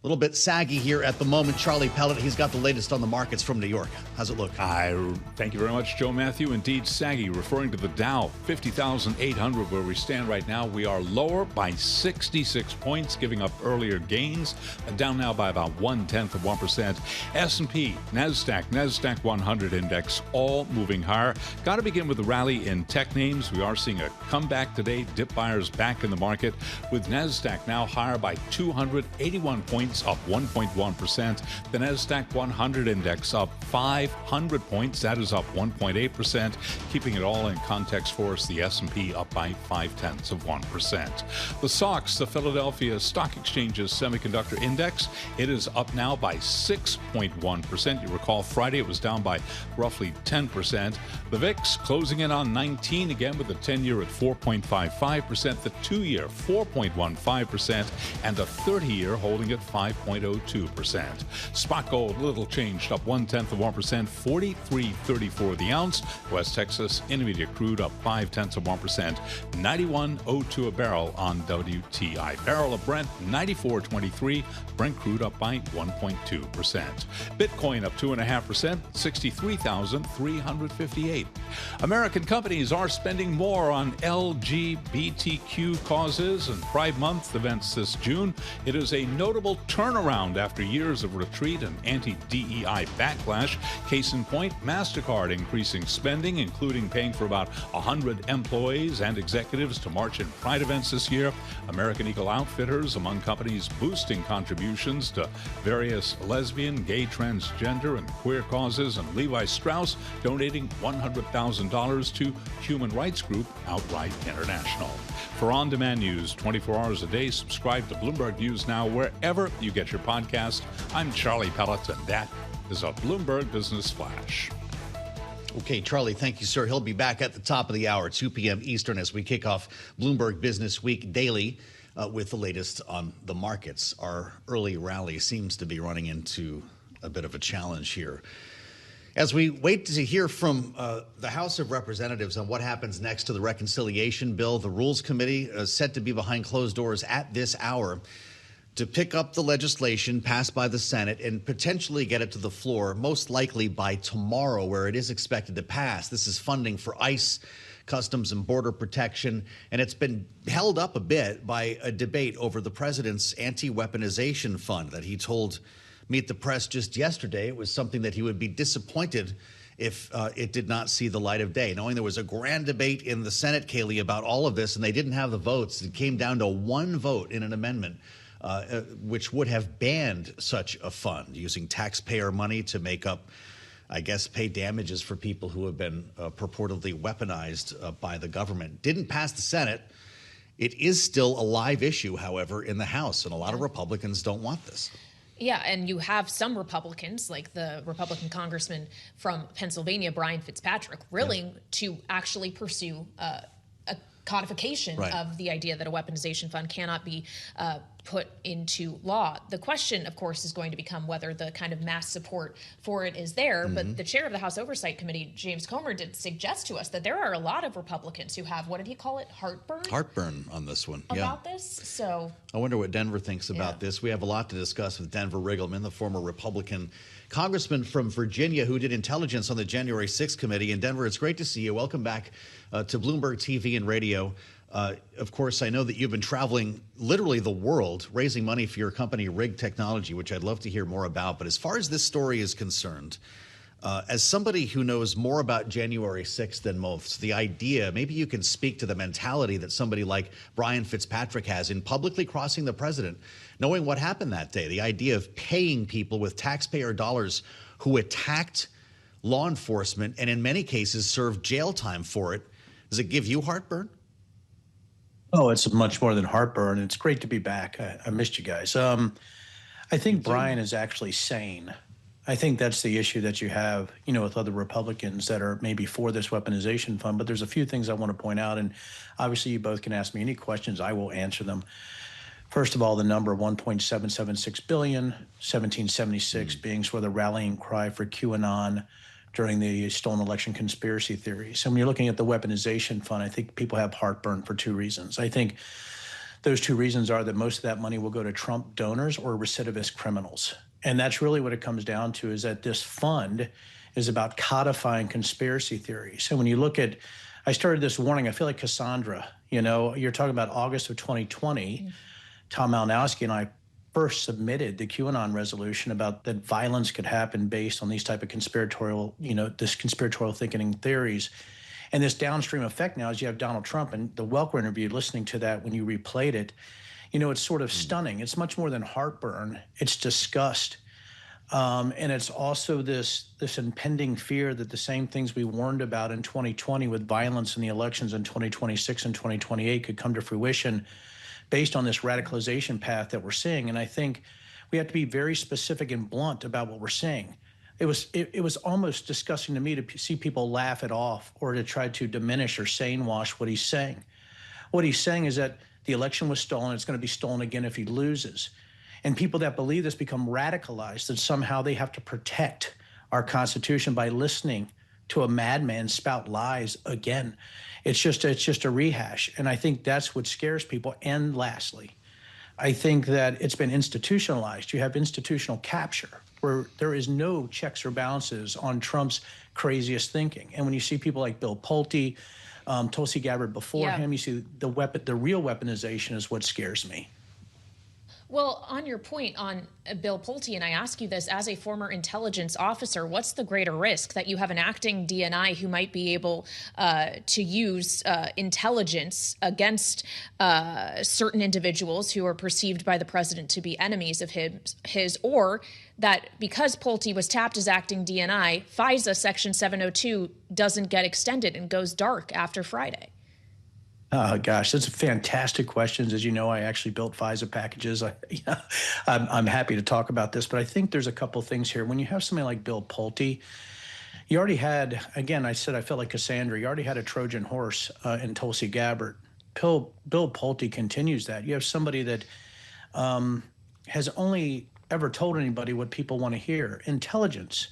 A little bit saggy here at the moment. Charlie Pellet, he's got the latest on the markets from New York. How's it look? Thank you very much, Joe Mathieu. Indeed, saggy, referring to the Dow, 50,800 where we stand right now. We are lower by 66 points, giving up earlier gains, down now by about 0.1%. S&P, NASDAQ 100 index, all moving higher. Got to begin with the rally in tech names. We are seeing a comeback today. Dip buyers back in the market, with NASDAQ now higher by 281 points, up 1.1%. The NASDAQ 100 index up 500 points. That is up 1.8%. Keeping it all in context for us, the S&P up by 0.5%. The SOX, the Philadelphia Stock Exchange's semiconductor index, it is up now by 6.1%. You recall Friday it was down by roughly 10%. The VIX closing in on 19 again, with the 10-year at 4.55%, the 2-year 4.15%, and the 30-year holding at 5.02%. Spot gold, little changed, up 0.1%, 43.34 the ounce. West Texas Intermediate crude up 0.5%, 91.02 a barrel on WTI. Barrel of Brent 94.23. Brent crude up by 1.2%. Bitcoin up 2.5%, 63,358. American companies are spending more on LGBTQ causes and Pride Month events this June. It is a notable turnaround after years of retreat and anti-DEI backlash. Case in point, MasterCard increasing spending, including paying for about 100 employees and executives to march in Pride events this year. American Eagle Outfitters among companies boosting contributions to various lesbian, gay, transgender, and queer causes, and Levi Strauss donating $100,000 to human rights group Outright International. For on-demand news 24 hours a day, subscribe to Bloomberg News Now wherever you get your podcast. I'm Charlie Pellet, and that is a Bloomberg Business Flash. Okay, Charlie, thank you, sir. He'll be back at the top of the hour, 2 p.m. Eastern, as we kick off Bloomberg Business Week daily with the latest on the markets. Our early rally seems to be running into a bit of a challenge here. As we wait to hear from the House of Representatives on what happens next to the reconciliation bill, the Rules Committee is set to be behind closed doors at this hour to pick up the legislation passed by the Senate and potentially get it to the floor, most likely by tomorrow, where it is expected to pass. This is funding for ICE, Customs and Border Protection, and it's been held up a bit by a debate over the president's anti-weaponization fund that he told Meet the Press just yesterday. It was something that he would be disappointed if it did not see the light of day. Knowing there was a grand debate in the Senate, Kailey, about all of this, and they didn't have the votes. It came down to one vote in an amendment which would have banned such a fund, using taxpayer money to make up I guess, pay damages for people who have been purportedly weaponized by the government. Didn't pass the Senate. It is still a live issue, however, in the House, and a lot of Republicans don't want this. Yeah, and you have some Republicans, like the Republican congressman from Pennsylvania, Brian Fitzpatrick, willing to actually pursue a codification of the idea that a weaponization fund cannot be put into law. The question, of course, is going to become whether the kind of mass support for it is there. But the chair of the House Oversight Committee, James Comer, did suggest to us that there are a lot of Republicans who have, what did he call it, heartburn? Heartburn on this one, about this. So I wonder what Denver thinks about this. We have a lot to discuss with Denver Riggleman, the former Republican congressman from Virginia who did intelligence on the January 6th committee. In Denver, it's great to see you. Welcome back to Bloomberg TV and radio. Of course, I know that you've been traveling literally the world raising money for your company, Rig Technology, which I'd love to hear more about. But as far as this story is concerned, as somebody who knows more about January 6th than most, the idea, maybe you can speak to the mentality that somebody like Brian Fitzpatrick has in publicly crossing the president, knowing what happened that day, the idea of paying people with taxpayer dollars who attacked law enforcement and in many cases served jail time for it. Does it give you heartburn? Oh, it's much more than heartburn. It's great to be back. I missed you guys. I think Brian is actually sane. I think that's the issue that you have, with other Republicans that are maybe for this weaponization fund. But there's a few things I want to point out. And obviously, you both can ask me any questions. I will answer them. First of all, the number $1.776 billion, 1776 being sort of the rallying cry for QAnon during the stolen election conspiracy theories. And when you're looking at the weaponization fund, I think people have heartburn for two reasons. I think those two reasons are that most of that money will go to Trump donors or recidivist criminals. And that's really what it comes down to, is that this fund is about codifying conspiracy theories. So when you look at, I started this warning, I feel like Cassandra, you're talking about August of 2020, Tom Malinowski and I first submitted the QAnon resolution about that violence could happen based on these type of conspiratorial, this conspiratorial thinking theories. And this downstream effect now is you have Donald Trump and the Welker interview, listening to that when you replayed it, it's sort of stunning. It's much more than heartburn. It's disgust. And it's also this impending fear that the same things we warned about in 2020 with violence in the elections in 2026 and 2028 could come to fruition based on this radicalization path that we're seeing. And I think we have to be very specific and blunt about what we're seeing. It was almost disgusting to me to see people laugh it off or to try to diminish or sane wash what he's saying. What he's saying is that the election was stolen. It's going to be stolen again if he loses. And people that believe this become radicalized, that somehow they have to protect our Constitution by listening to a madman spout lies again. It's just a rehash. And I think that's what scares people. And lastly, I think that it's been institutionalized. You have institutional capture where there is no checks or balances on Trump's craziest thinking. And when you see people like Bill Pulte, Tulsi Gabbard before him, you see the real weaponization is what scares me. Well, on your point on Bill Pulte, and I ask you this as a former intelligence officer, what's the greater risk, that you have an acting DNI who might be able to use intelligence against certain individuals who are perceived by the president to be enemies of his, or that because Pulte was tapped as acting DNI, FISA Section 702 doesn't get extended and goes dark after Friday? Gosh, that's fantastic questions. As you know, I actually built FISA packages. I'm happy to talk about this, but I think there's a couple things here. When you have somebody like Bill Pulte, you already had, again, I said I felt like Cassandra, you already had a Trojan horse in Tulsi Gabbard. Bill Pulte continues that. You have somebody that has only ever told anybody what people want to hear. Intelligence,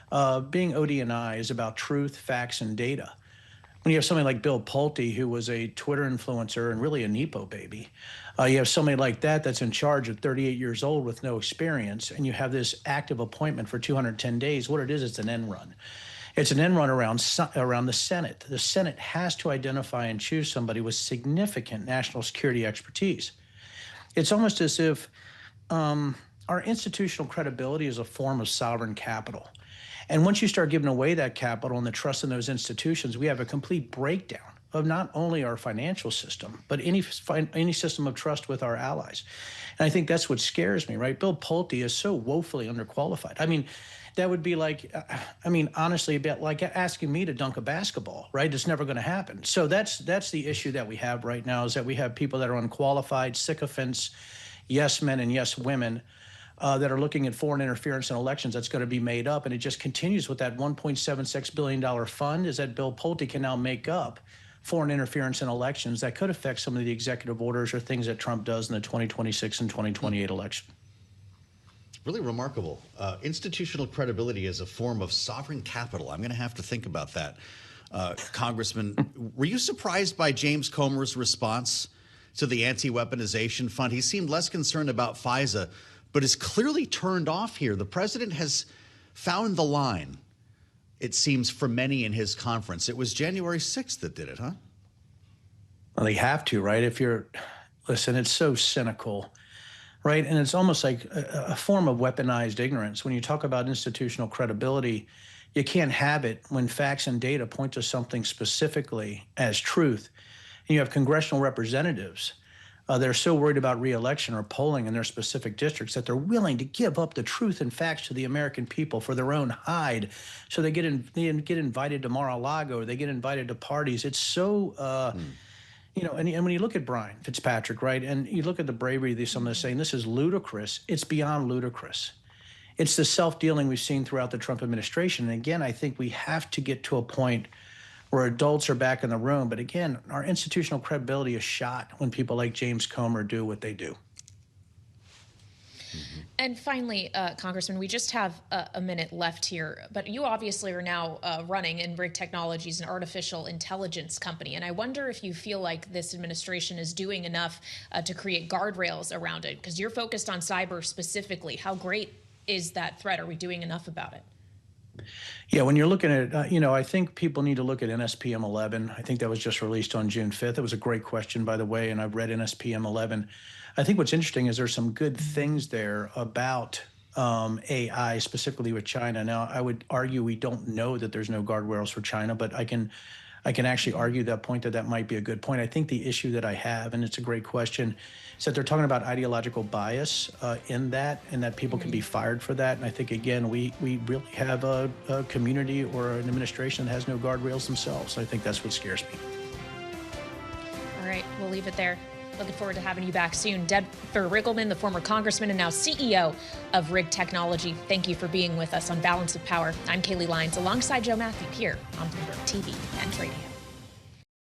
being ODNI, is about truth, facts, and data. When you have somebody like Bill Pulte, who was a Twitter influencer and really a Nepo baby, you have somebody like that that's in charge at 38 years old with no experience, and you have this active appointment for 210 days. What it is, it's an end run. It's an end run around the Senate. The Senate has to identify and choose somebody with significant national security expertise. It's almost as if our institutional credibility is a form of sovereign capital. And once you start giving away that capital and the trust in those institutions, we have a complete breakdown of not only our financial system, but any system of trust with our allies. And I think that's what scares me, right? Bill Pulte is so woefully underqualified. I mean, that would be like, I mean, honestly, a bit like asking me to dunk a basketball, right? It's never going to happen. So that's the issue that we have right now, is that we have people that are unqualified, sycophants, yes men and yes women, that are looking at foreign interference in elections that's going to be made up. And it just continues with that $1.76 billion fund, is that Bill Pulte can now make up foreign interference in elections that could affect some of the executive orders or things that Trump does in the 2026 and 2028 election. Really remarkable. Institutional credibility is a form of sovereign capital. I'm going to have to think about that. Congressman, were you surprised by James Comer's response to the anti-weaponization fund? He seemed less concerned about FISA, but is clearly turned off here. The president has found the line, it seems, for many in his conference. It was January 6th that did it, huh? Well, they have to, right? Listen, it's so cynical. Right. And it's almost like a form of weaponized ignorance. When you talk about institutional credibility, you can't have it when facts and data point to something specifically as truth. And you have congressional representatives that are so worried about re-election or polling in their specific districts that they're willing to give up the truth and facts to the American people for their own hide. So they get invited to Mar-a-Lago, or they get invited to parties. It's so you know, and when you look at Brian Fitzpatrick, right, and you look at the bravery of some of this saying, this is ludicrous. It's beyond ludicrous. It's the self-dealing we've seen throughout the Trump administration. And again, I think we have to get to a point where adults are back in the room. But again, our institutional credibility is shot when people like James Comer do what they do. And finally, Congressman, we just have a minute left here, but you obviously are now running in Rig Technologies, an artificial intelligence company. And I wonder if you feel like this administration is doing enough to create guardrails around it, because you're focused on cyber specifically. How great is that threat? Are we doing enough about it? Yeah, when you're looking at, you know, I think people need to look at NSPM 11. I think that was just released on June 5th. It was a great question, by the way, and I've read NSPM 11. I think what's interesting is there's some good things there about AI, specifically with China. Now, I would argue we don't know that there's no guardrails for China, but I can actually argue that point, that might be a good point. I think the issue that I have, and it's a great question, is that they're talking about ideological bias in that, and that people can be fired for that. And I think, again, we really have a community or an administration that has no guardrails themselves. I think that's what scares me. All right, we'll leave it there. Looking forward to having you back soon. Denver Riggleman, the former congressman and now CEO of Rig Technology, thank you for being with us on Balance of Power. I'm Kailey Leinz alongside Joe Mathieu here on Bloomberg TV and Radio.